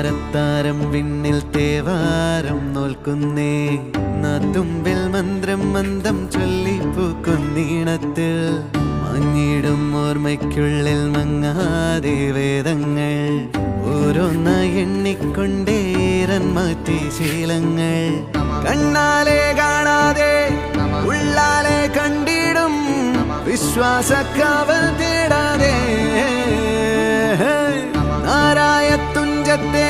താരത്താരം വിണ്ണിൽ തേവാരം നോൽക്കുന്നേ നാത്തുമ്പിൽ മന്ത്രം മന്ദം ചൊല്ലിപ്പൂക്കുന്നീണത്തിൽ മങ്ങിടും ഓർമ്മയ്ക്കുള്ളിൽ മങ്ങാതെ വേദങ്ങൾ ഓരോന്നായി എണ്ണിക്കൊണ്ടേരൻ മാറ്റി ശീലങ്ങൾ കണ്ണാലെ കാണാതെ ഉള്ളാലെ കണ്ടിടും വിശ്വാസക്കാവൽ തേടാതെ നാരായ തുഞ്ചത്തെ